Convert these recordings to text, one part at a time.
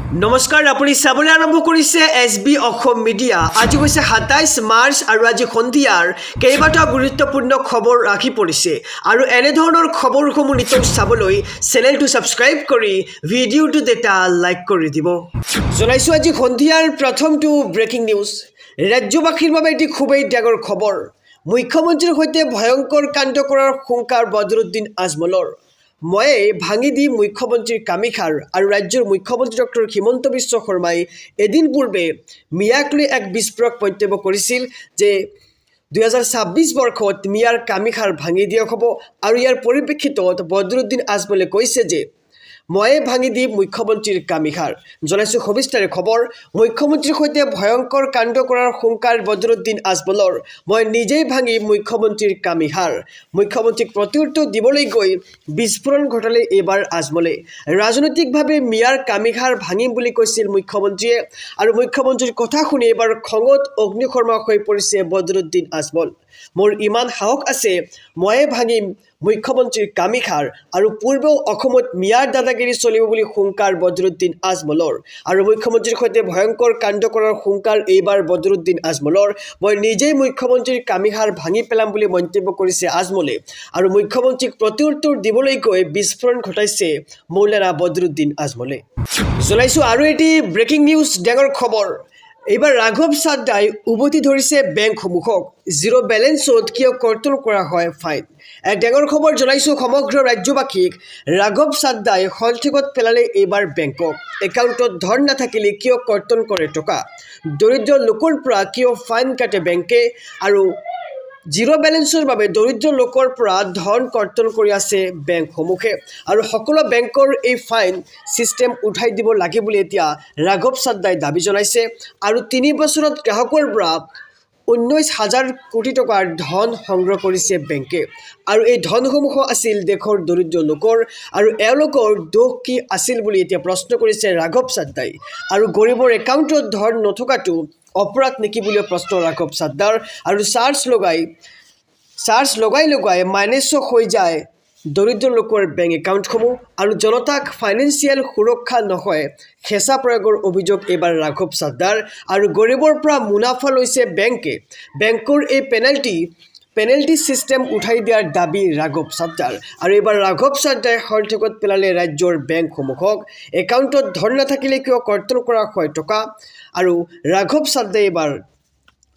নমস্কাৰ আপুনি চাবলৈ আৰম্ভ কৰিছে SB অসম মিডিয়া। আজি হৈছে 27 মাৰ্চ আৰু আজি সন্ধিয়াৰ কেইবাটাও গুৰুত্বপূৰ্ণ খবৰ ৰাখি পৰিছে আৰু এনে ধৰণৰ খবৰসমূহ নিতৌ চাবলৈ চেনেলটো ছাবস্ক্ৰাইব কৰি ভিডিঅ'টো এটা লাইক কৰি দিব। জনাইছোঁ আজি সন্ধিয়াৰ প্ৰথমটো ব্ৰেকিং নিউজ। ৰাজ্যবাসীৰ বাবে এটি খুবেই ডাঙৰ খবৰ। মুখ্যমন্ত্ৰীৰ সৈতে ভয়ংকৰ কাণ্ড কৰাৰ শংকাৰ বদৰুদ্দিন আজমলৰ। মই ভাঙি দি মুখ্যমন্ত্ৰীৰ কামিখাৰ আৰু ৰাজ্যৰ মুখ্যমন্ত্ৰী ডক্টৰ হিমন্ত বিশ্ব শৰ্মাই এদিন পূৰ্বে মিয়াক লৈ এক বিস্ফোৰক মন্তব্য কৰিছিল যে 2026 বৰ্ষত মিয়াৰ কামিখাৰ ভাঙি দিয়া হ'ব আৰু ইয়াৰ পৰিপ্ৰেক্ষিতত বদৰুদ্দিন আজমলে কৈছে যে মই ভাঙি দি মুখ্যমন্ত্ৰীৰ কামিখাৰ। জনাইছোঁ সবিস্তাৰে খবৰ। মুখ্যমন্ত্ৰীৰ সৈতে ভয়ংকৰ কাণ্ড কৰাৰ শংকাৰ বদৰুদ্দিন আজমলৰ। মই নিজেই ভাঙি মুখ্যমন্ত্ৰীৰ কামিখাৰ। মুখ্যমন্ত্ৰীক প্ৰত্যুত্তৰ দিবলৈ গৈ বিস্ফোৰণ ঘটালে এইবাৰ আজমলে। ৰাজনৈতিকভাৱে মিয়াৰ কামিখাৰ ভাঙিম বুলি কৈছিল মুখ্যমন্ত্ৰীয়ে আৰু মুখ্যমন্ত্ৰীৰ কথা শুনি এইবাৰ খঙত অগ্নিশৰ্মা হৈ পৰিছে বদৰুদ্দিন আজমল। মোৰ ইমান সাহস আছে, ময়ে ভাঙিম মুখ্যমন্ত্ৰীৰ কামিখাৰ আৰু পূৰ্বেও অসমত মিয়াৰ দাদাগিৰি চলিব বুলি শংকাৰ বদৰুদ্দিন আজমলৰ আৰু মুখ্যমন্ত্ৰীৰ সৈতে ভয়ংকৰ কাণ্ড কৰাৰ শংকাৰ এইবাৰ বদৰুদ্দিন আজমলৰ। মই নিজেই মুখ্যমন্ত্ৰীৰ কামিখাৰ ভাঙি পেলাম বুলি মন্তব্য কৰিছে আজমলে আৰু মুখ্যমন্ত্ৰীক প্ৰত্যুত্তৰ দিবলৈ গৈ বিস্ফোৰণ ঘটাইছে মৌলানা বদৰুদ্দিন আজমলে। জনাইছোঁ আৰু এটি ব্ৰেকিং নিউজ, ডাঙৰ খবৰ। এইবাৰ ৰাঘৱ চাদ্দাই উভতি ধৰিছে বেংকসমূহক। জিৰ' বেলেঞ্চত কিয় কৰ্তন কৰা হয় ফাইন। এক ডাঙৰ খবৰ জনাইছোঁ সমগ্ৰ ৰাজ্যবাসীক। ৰাঘৱ চাদ্দাই সন্দেহত পেলালে এইবাৰ বেংকক। একাউণ্টত ধন নাথাকিলে কিয় কৰ্তন কৰে টকা। দৰিদ্ৰ লোকৰ পৰা কিয় ফাইন কাটে বেংকে আৰু জিৰ' বেলেঞ্চৰ বাবে দৰিদ্ৰ লোকৰ পৰা ধন কৰ্তন কৰি আছে বেংকসমূহে আৰু সকলো বেংকৰ এই ফাইন ছিষ্টেম উঠাই দিব লাগে বুলি এতিয়া ৰাঘৱ চাদ্দাই দাবী জনাইছে আৰু 3 বছৰত গ্ৰাহকৰ পৰা 19,000 কোটি টকাৰ ধন সংগ্ৰহ কৰিছে বেংকে আৰু এই ধনসমূহ আছিল দেশৰ দৰিদ্ৰ লোকৰ আৰু এওঁলোকৰ দোষ কি আছিল বুলি এতিয়া প্ৰশ্ন কৰিছে ৰাঘৱ চাদ্দাই আৰু গৰীবৰ একাউণ্টত ধন নথকাটো অপৰাধ নেকি বুলিও প্ৰশ্ন ৰাঘৱ চাদ্দাৰ আৰু চাৰ্জ লগাই মাইনাছ হৈ যায় দৰিদ্ৰ লোকৰ বেংক একাউণ্টসমূহ আৰু জনতাক ফাইনেন্সিয়েল সুৰক্ষা নহয় হেঁচা প্ৰয়োগৰ অভিযোগ এইবাৰ ৰাঘৱ চাদ্দাৰ আৰু গৰীবৰ পৰা মুনাফা লৈছে বেংকে। বেংকৰ এই পেনাল্টি ছিষ্টেম উঠাই দিয়াৰ দাবী ৰাঘৱ চাদ্দাৰ আৰু এইবাৰ ৰাঘৱ চাদ্দাই সন্দেহত পেলালে ৰাজ্যৰ বেংকসমূহক। একাউণ্টত ধন নাথাকিলে কিয় কৰ্তন কৰা হয় টকা আৰু ৰাঘৱ চাদ্দাই এইবাৰ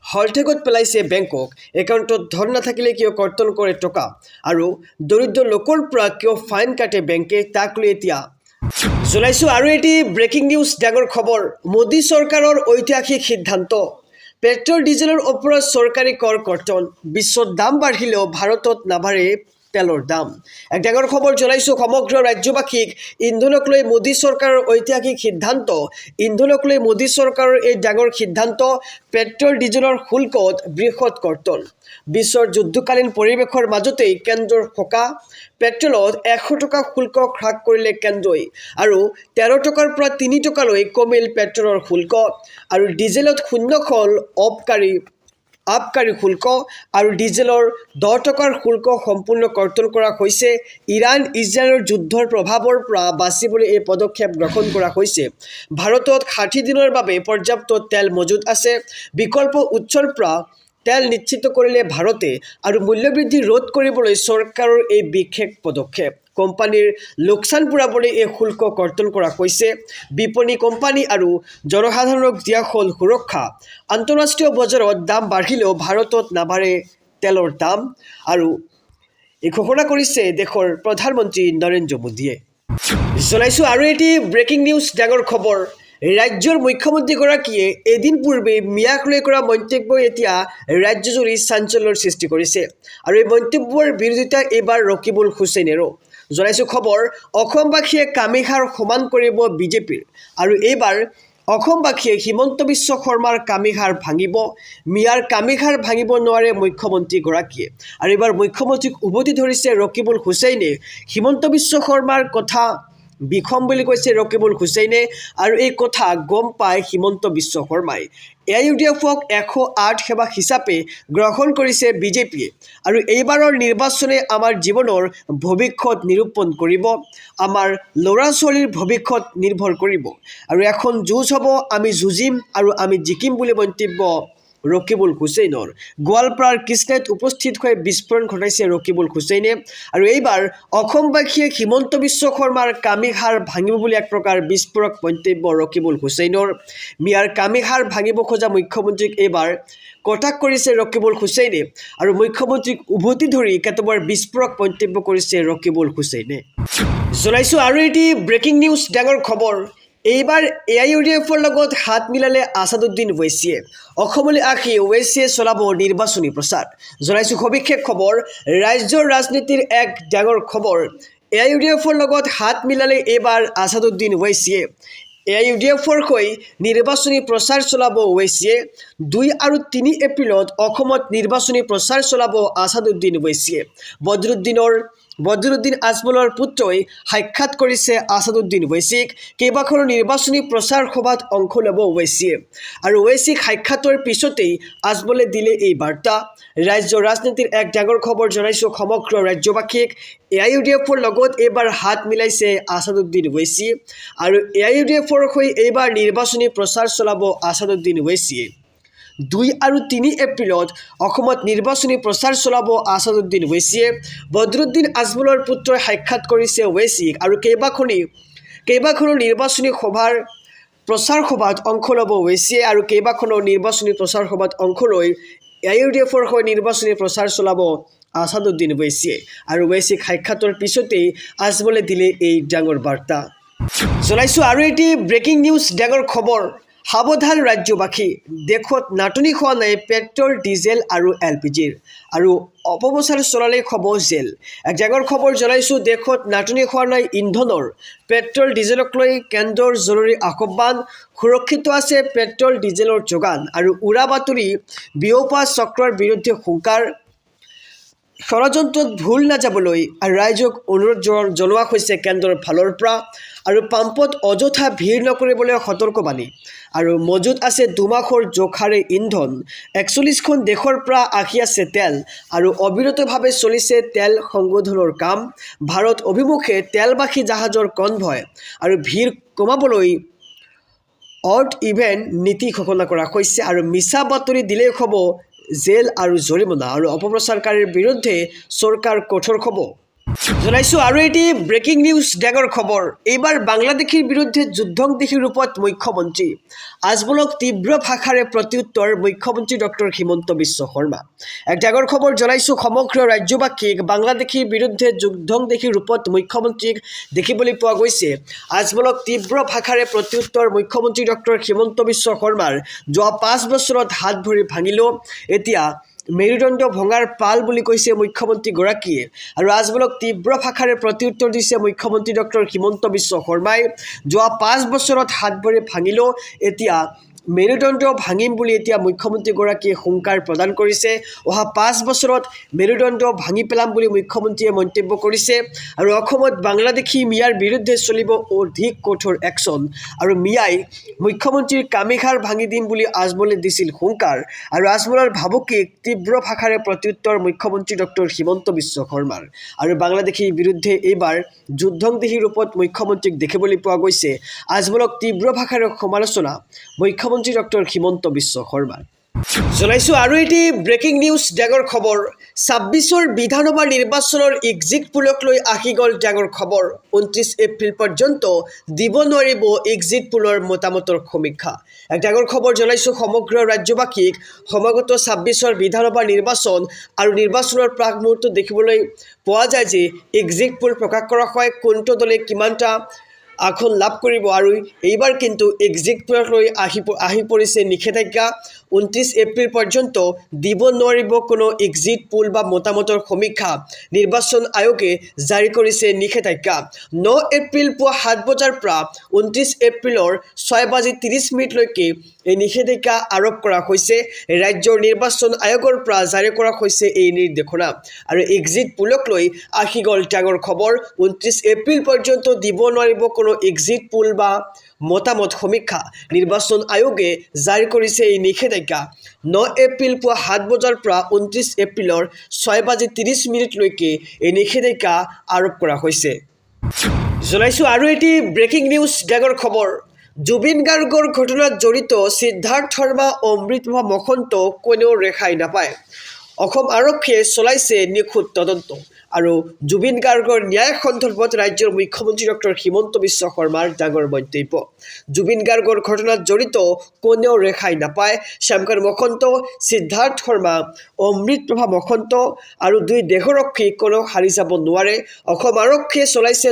সন্দেহত পেলাইছে বেংকক। একাউণ্টত ধন নাথাকিলে কিয় কৰ্তন কৰে টকা আৰু দৰিদ্ৰ লোকৰ পৰা কিয় ফাইন কাটে বেংকে, তাক লৈ এতিয়া জনাইছোঁ আৰু এটি ব্ৰেকিং নিউজ, ডাঙৰ খবৰ। মোদী চৰকাৰৰ ঐতিহাসিক সিদ্ধান্ত। পেট্ৰল ডিজেলৰ ওপৰত চৰকাৰী কৰ কৰ্তন। বিশ্বত দাম বাঢ়িলেও ভাৰতত নাবাঢ়ে তেলৰ দাম। এক ডাঙৰ খবৰ জনাইছোঁ সমগ্ৰ ৰাজ্যবাসীক। ইন্ধনক লৈ মোদী চৰকাৰৰ ঐতিহাসিক সিদ্ধান্ত। ইন্ধনক লৈ মোদী চৰকাৰৰ এই ডাঙৰ সিদ্ধান্ত। পেট্ৰল ডিজেলৰ শুল্কত বৃহৎ কৰ্তন। বিশ্বৰ যুদ্ধকালীন পৰিৱেশৰ মাজতেই কেন্দ্ৰৰ সকাহ। পেট্ৰলত 100 টকা শুল্ক হ্ৰাস কৰিলে কেন্দ্ৰই আৰু 13 টকাৰ পৰা 3 টকালৈ কমিল পেট্ৰলৰ শুল্ক আৰু ডিজেলত 0 হ'ল আবকাৰী শুল্ক আৰু ডিজেলৰ 10 টকাৰ শুল্ক সম্পূৰ্ণ কৰ্তন কৰা হৈছে। ইৰাণ ইজৰাইলৰ যুদ্ধৰ প্ৰভাৱৰ পৰা বাচিবলৈ এই পদক্ষেপ গ্ৰহণ কৰা হৈছে। ভাৰতত 60 দিনৰ বাবে পৰ্যাপ্ত তেল মজুত আছে। বিকল্প উৎসৰ পৰা তেল নিশ্চিত কৰিলে ভাৰতে আৰু মূল্যবৃদ্ধি ৰোধ কৰিবলৈ চৰকাৰৰ এই বিশেষ পদক্ষেপ। কোম্পানীৰ লোকচান পূৰাবলৈ এই শুল্ক কৰ্তন কৰা হৈছে। বিপণী কোম্পানী আৰু জনসাধাৰণক দিয়া হ'ল সুৰক্ষা। আন্তঃৰাষ্ট্ৰীয় বজাৰত দাম বাঢ়িলেও ভাৰতত নাবাঢ়ে তেলৰ দাম আৰু এই ঘোষণা কৰিছে দেশৰ প্ৰধানমন্ত্ৰী নৰেন্দ্ৰ মোদীয়ে। জনাইছোঁ আৰু এটি ব্ৰেকিং নিউজ, ডাঙৰ খবৰ। ৰাজ্যৰ মুখ্যমন্ত্ৰীগৰাকীয়ে এদিন পূৰ্বে মিয়াক লৈ কৰা মন্তব্যই এতিয়া ৰাজ্যজুৰি চাঞ্চল্যৰ সৃষ্টি কৰিছে আৰু এই মন্তব্যৰ বিৰোধিতা এইবাৰ ৰকিবুল হুছেইনেৰো। জনাইছোঁ খবৰ। অসমবাসীয়ে কামিখাৰ সমান কৰিব বিজেপিৰ আৰু এইবাৰ অসমবাসীয়ে হিমন্ত বিশ্ব শৰ্মাৰ কামিখাৰ ভাঙিব। মিয়াৰ কামিখাৰ ভাঙিব নোৱাৰে মুখ্যমন্ত্ৰীগৰাকীয়ে আৰু এইবাৰ মুখ্যমন্ত্ৰীক উভতি ধৰিছে ৰকিবুল হুছেইনে। হিমন্ত বিশ্ব শৰ্মাৰ কথা বিষম বুলি কৈছে ৰকিবুল হুছেইনে আৰু এই কথা গম পাই হিমন্ত বিশ্ব শৰ্মাই AUDFক 108 সেৱক হিচাপে গ্ৰহণ কৰিছে বিজেপিয়ে আৰু এইবাৰৰ নিৰ্বাচনে আমাৰ জীৱনৰ ভৱিষ্যত নিৰূপণ কৰিব আমাৰ ল'ৰা ছোৱালীৰ ভৱিষ্যত নিৰ্ভৰ কৰিব আৰু এখন যুঁজ হ'ব আমি যুঁজিম আৰু আমি জিকিম বুলি মন্তব্য ৰকিবুল হুছেইনৰ গোৱালপাৰাৰ কৃষ্ণাত উপস্থিত হৈ বিস্ফোৰণ ঘটাইছে ৰকিবুল হুছেইনে আৰু এইবাৰ অসমবাসীয়ে হিমন্ত বিশ্ব শৰ্মাৰ কামিহাৰ ভাঙিব বুলি এক প্ৰকাৰ বিস্ফোৰক মন্তব্য ৰকিবুল হুছেইনৰ মিয়াৰ কামিহাৰ ভাঙিব খোজা মুখ্যমন্ত্ৰীক এইবাৰ কটাক্ষ কৰিছে ৰকিবুল হুছেইনে আৰু মুখ্যমন্ত্ৰীক উভতি ধৰি কেতবাৰ বিস্ফোৰক মন্তব্য কৰিছে ৰকিবুল হুছেইনে জনাইছোঁ আৰু এটি ব্ৰেকিং নিউজ ডাঙৰ খবৰ এইবাৰ AIUDFৰ লগত হাত মিলালে আসাদুদ্দিন ওৱেইছিয়ে অসমলৈ আহি ওৱেইছিয়ে চলাব নিৰ্বাচনী প্ৰচাৰ জনাইছোঁ সবিশেষ খবৰ ৰাজ্যৰ ৰাজনীতিৰ এক ডাঙৰ খবৰ AIUDFৰ লগত হাত মিলালে এইবাৰ আসাদুদ্দিন ওৱেইছিয়ে AIUDFৰ হৈ নিৰ্বাচনী প্ৰচাৰ চলাব ওৱেইছিয়ে 2 আৰু 3 এপ্ৰিলত অসমত নিৰ্বাচনী প্ৰচাৰ চলাব আসাদুদ্দিন ওৱেইছিয়ে বদৰুদ্দিন আজমলৰ পুত্ৰই সাক্ষাৎ কৰিছে আসাদুদ্দিন ওৱেইছিক কেইবাখনো নিৰ্বাচনী প্ৰচাৰ সভাত অংশ ল'ব ওৱেইছিয়ে আৰু ওৱেইছিক সাক্ষাতৰ পিছতেই আজমলে দিলে এই বাৰ্তা ৰাজ্যৰ ৰাজনীতিৰ এক ডাঙৰ খবৰ জনাইছোঁ সমগ্ৰ ৰাজ্যবাসীক AIUDFৰ লগত এইবাৰ হাত মিলাইছে আসাদুদ্দিন ওৱেইছি আৰু AIUDFৰ হৈ এইবাৰ নিৰ্বাচনী প্ৰচাৰ চলাব আসাদুদ্দিন ওৱেইছিয়ে 2 আৰু 3 এপ্ৰিলত অসমত নিৰ্বাচনী প্ৰচাৰ চলাব আসাদুদ্দিন ওৱেইছিয়ে বদৰুদ্দিন আজমলৰ পুত্ৰই সাক্ষাৎ কৰিছে ওৱেইছিক আৰু কেইবাখনো নিৰ্বাচনী সভাৰ প্ৰচাৰ সভাত অংশ ল'ব ওৱেইছিয়ে আৰু কেইবাখনো নিৰ্বাচনী প্ৰচাৰ সভাত অংশ লৈ AIUDFৰ হৈ নিৰ্বাচনী প্ৰচাৰ চলাব আসাদুদ্দিন ওৱেইছিয়ে আৰু ওৱেইছিক সাক্ষাতৰ পিছতেই আজমলে দিলে এই ডাঙৰ বাৰ্তা জনাইছোঁ আৰু এটি ব্ৰেকিং নিউজ ডাঙৰ খবৰ সাৱধান ৰাজ্যবাসী দেশত নাটনি হোৱা নাই পেট্ৰল ডিজেল আৰু LPGৰ আৰু অপপ্ৰচাৰ চলালে হ'ব জেল এক ডাঙৰ খবৰ জনাইছোঁ দেশত নাটনি হোৱা নাই ইন্ধনৰ পেট্ৰল ডিজেলক লৈ কেন্দ্ৰৰ জৰুৰী আহ্বান সুৰক্ষিত আছে পেট্ৰল ডিজেলৰ যোগান আৰু উৰা বাতৰি বিয়পা চক্ৰৰ বিৰুদ্ধে হুংকাৰ ষড়যন্ত্ৰত ভুল নাযাবলৈ ৰাইজক অনুৰোধ জনোৱা হৈছে কেন্দ্ৰৰ ফালৰ পৰা আৰু পাম্পত অযথা ভিৰ নকৰিবলৈ সতৰ্কবাণী আৰু মজুত আছে 2 মাহৰ জোখাৰে ইন্ধন 41খন দেশৰ পৰা আহি আছে তেল আৰু অবিৰতভাৱে চলিছে তেল সংশোধনৰ কাম ভাৰত অভিমুখে তেলবাহী জাহাজৰ কনভয় আৰু ভিৰ কমাবলৈ অড ইভেন নীতি ঘোষণা কৰা হৈছে আৰু মিছা বাতৰি দিলেই হ'ব জেল আৰু জৰিমনা আৰু অপপ্ৰচাৰকাৰীৰ বিৰুদ্ধে চৰকাৰ কঠোৰ হ'ব জনাইছোঁ আৰু এটি ব্ৰেকিং নিউজ ডাঙৰ খবৰ এইবাৰ বাংলাদেশীৰ বিৰুদ্ধে যুদ্ধংদেশী ৰূপত মুখ্যমন্ত্ৰী আজমলক তীব্ৰ ভাষাৰে প্ৰত্যুত্তৰ মুখ্যমন্ত্ৰী ডক্টৰ হিমন্ত বিশ্ব শৰ্মা এক ডাঙৰ খবৰ জনাইছোঁ সমগ্ৰ ৰাজ্যবাসীক বাংলাদেশীৰ বিৰুদ্ধে যুদ্ধংদেশী ৰূপত মুখ্যমন্ত্ৰীক দেখিবলৈ পোৱা গৈছে আজমলক তীব্ৰ ভাষাৰে প্ৰত্যুত্তৰ মুখ্যমন্ত্ৰী ডক্টৰ হিমন্ত বিশ্ব শৰ্মাৰ যোৱা 5 বছৰত হাত ভৰি ভাঙিল এতিয়া মেৰুদণ্ড ভঙাৰ পাল বুলি কৈছে মুখ্যমন্ত্ৰীগৰাকীয়ে আৰু আজমলক তীব্ৰ ভাষাৰে প্ৰত্যুত্তৰ দিছে মুখ্যমন্ত্ৰী ডক্টৰ হিমন্ত বিশ্ব শৰ্মাই যোৱা 5 বছৰত হাত ভৰি ভাঙিল এতিয়া মেৰুদণ্ড ভাঙিম বুলি এতিয়া মুখ্যমন্ত্ৰীগৰাকীয়ে হুংকাৰ প্ৰদান কৰিছে অহা 5 বছৰত মেৰুদণ্ড ভাঙি পেলাম বুলি মুখ্যমন্ত্ৰীয়ে মন্তব্য কৰিছে আৰু অসমত বাংলাদেশী মিয়াৰ বিৰুদ্ধে চলিব অধিক কঠোৰ একশ্যন আৰু মিয়াই মুখ্যমন্ত্ৰীৰ কামিহাৰ ভাঙি দিম বুলি আজমলে দিছিল হুংকাৰ আৰু আজমলৰ ভাবুকিক তীব্ৰ ভাষাৰে প্ৰত্যুত্তৰ মুখ্যমন্ত্ৰী ডক্টৰ হিমন্ত বিশ্ব শৰ্মাৰ আৰু বাংলাদেশীৰ বিৰুদ্ধে এইবাৰ যুদ্ধংদেশী ৰূপত মুখ্যমন্ত্ৰীক দেখিবলৈ পোৱা গৈছে আজমলক তীব্ৰ ভাষাৰে সমালোচনা মুখ্যমন্ত্ৰী ডক্টৰ হিমন্ত বিশ্ব শৰ্মা জনাইছোঁ আৰু এটি ব্ৰেকিং নিউজ ডাঙৰ খবৰ 26ৰ বিধানসভা নিৰ্বাচনৰ এক্সিট পোলক লৈ আহি গ'ল ডাঙৰ খবৰ 29 এপ্ৰিল পৰ্যন্ত দিব নোৱাৰিব এক্সিট পোলৰ মতামতৰ সমীক্ষা এক ডাঙৰ খবৰ জনাইছোঁ সমগ্ৰ ৰাজ্যবাসীক সমাগত 26ৰ বিধানসভা নিৰ্বাচন আৰু নিৰ্বাচনৰ প্ৰাক মুহূৰ্তত দেখিবলৈ পোৱা যায় যে এক্সিট পোল প্ৰকাশ কৰা হয় কোনটো দলে কিমানটা আসন লাভ কৰিব আৰু এইবাৰ কিন্তু এক্সিট পোলক লৈ আহি পৰিছে নিষেধাজ্ঞা 29 এপ্ৰিল পৰ্যন্ত দিব নোৱাৰিব কোনো এক্সিট পোল বা মতামতৰ সমীক্ষা নিৰ্বাচন আয়োগে জাৰি কৰিছে নিষেধাজ্ঞা 9 এপ্ৰিল পুৱা 7 বজাৰ পৰা 29 এপ্ৰিলৰ 6:30 লৈকে এই নিষেধাজ্ঞা আৰোপ কৰা হৈছে ৰাজ্যৰ নিৰ্বাচন আয়োগৰ পৰা জাৰি কৰা হৈছে এই নিৰ্দেশনা আৰু এক্সিট পোলক লৈ আহি গ'ল ডাঙৰ খবৰ 29 এপ্ৰিল পৰ্যন্ত দিব নোৱাৰিব কোনো এক্সিট পোল বা মতামত সমীক্ষা নিৰ্বাচন আয়োগে জাৰি কৰিছে এই নিষেধাজ্ঞা 9 এপ্ৰিল পুৱা 7 বজাৰ পৰা 29 এপ্ৰিলৰ 6:30 লৈকে এই নিষেধাজ্ঞা আৰোপ কৰা হৈছে জনাইছো আৰু এটি ব্ৰেকিং নিউজ ডাঙৰ খবৰ জুবিন গাৰ্গৰ ঘটনাত জড়িত সিদ্ধাৰ্থ শৰ্মা অমৃতপ্ৰভা মহন্ত কোনেও ৰেহাই নাপায় অসম আৰক্ষীয়ে চলাইছে নিখুঁত তদন্ত আৰু জুবিন গাৰ্গৰ ন্যায় সন্দৰ্ভত ৰাজ্যৰ মুখ্যমন্ত্ৰী ডক্টৰ হিমন্ত বিশ্ব শৰ্মাৰ ডাঙৰ মন্তব্য জুবিন গাৰ্গৰ ঘটনাত জড়িত কোনেও ৰেহাই নাপায় শ্যামকান্ত মহন্ত সিদ্ধাৰ্থ শৰ্মা অমৃতপ্ৰভা মহন্ত আৰু দুই দেহৰক্ষী কোনেও হাৰি যাব নোৱাৰে অসম আৰক্ষীয়ে চলাইছে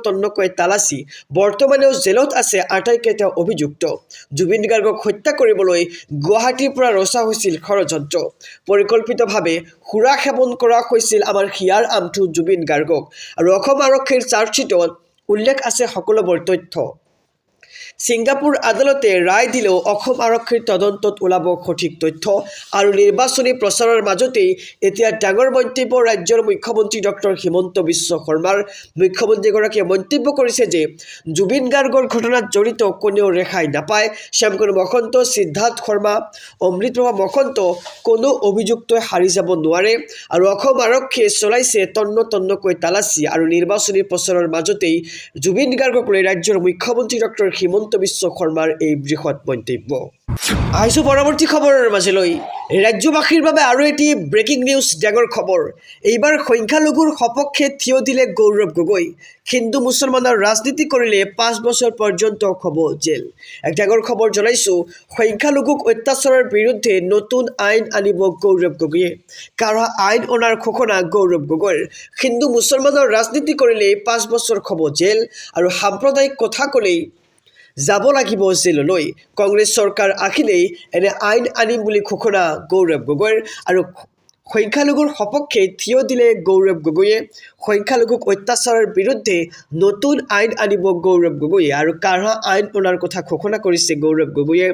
তন্নকৈ তালাচী বৰ্তমানেও জেলত আছে আটাইকেইটা অভিযুক্ত জুবিন গাৰ্গক হত্যা কৰিবলৈ গুৱাহাটীৰ পৰা ৰচা হৈছিল ষড়যন্ত্ৰ পৰিকল্পিতভাৱে সুৰা সেৱন কৰা হৈছিল আমাৰ হিয়াৰ আমঠু জুবিন গাৰ্গক আৰু অসম আৰক্ষীৰ চাৰ্জশ্বিটত উল্লেখ আছে সকলোবোৰ তথ্য ছিংগাপুৰ আদালতে ৰায় দিলেও অসম আৰক্ষীৰ তদন্তত ওলাব সঠিক তথ্য আৰু নিৰ্বাচনী প্ৰচাৰৰ মাজতেই এতিয়া ডাঙৰ মন্তব্য ৰাজ্যৰ মুখ্যমন্ত্ৰী ডক্টৰ হিমন্ত বিশ্ব শৰ্মাৰ মুখ্যমন্ত্ৰীগৰাকীয়ে মন্তব্য কৰিছে যে জুবিন গাৰ্গৰ ঘটনাত জড়িত কোনেও ৰেহাই নাপায় শ্যামকান্ত মহন্ত সিদ্ধাৰ্থ শৰ্মা অমৃতপ্ৰভা মহন্ত কোনো অভিযুক্তই হাৰি যাব নোৱাৰে আৰু অসম আৰক্ষীয়ে চলাইছে তন্নকৈ তালাচী আৰু নিৰ্বাচনী প্ৰচাৰৰ মাজতেই জুবিন গাৰ্গক লৈ ৰাজ্যৰ মুখ্যমন্ত্ৰী ডক্টৰ হিমন্ত বিশ্ব শৰ্মাৰ এই বৃহৎ মন্তব্য আহিছো পৰৱৰ্তী খবৰৰ মাজলৈ ৰাজ্যবাসীৰ বাবে আৰু এটি ব্ৰেকিং নিউজ ডাঙৰ খবৰ এইবাৰ সংখ্যালঘুৰ সপক্ষে থিয় দিলে গৌৰৱ গগৈ হিন্দু মুছলমানৰ ৰাজনীতি কৰিলে 5 বছৰ পৰ্যন্ত হ'ব জেল এক ডাঙৰ খবৰ জনাইছো সংখ্যালঘুক অত্যাচাৰৰ বিৰুদ্ধে নতুন আইন আনিব গৌৰৱ গগৈয়ে কাঢ়া আইন অনাৰ ঘোষণা গৌৰৱ গগৈৰ হিন্দু মুছলমানৰ ৰাজনীতি কৰিলে 5 বছৰ হ'ব জেল আৰু সাম্প্ৰদায়িক কথা ক'লেই যাব লাগিব জেললৈ কংগ্ৰেছ চৰকাৰ আহিলেই এনে আইন আনিম বুলি ঘোষণা গৌৰৱ গগৈৰ আৰু সংখ্যালঘুৰ সপক্ষে থিয় দিলে গৌৰৱ গগৈয়ে সংখ্যালঘুক অত্যাচাৰৰ বিৰুদ্ধে নতুন আইন আনিব গৌৰৱ গগৈয়ে আৰু কাঢ়া আইন অনাৰ কথা ঘোষণা কৰিছে গৌৰৱ গগৈয়ে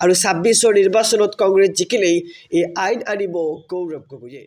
আৰু 26ৰ নিৰ্বাচনত কংগ্ৰেছ জিকিলেই এই আইন আনিব গৌৰৱ গগৈয়ে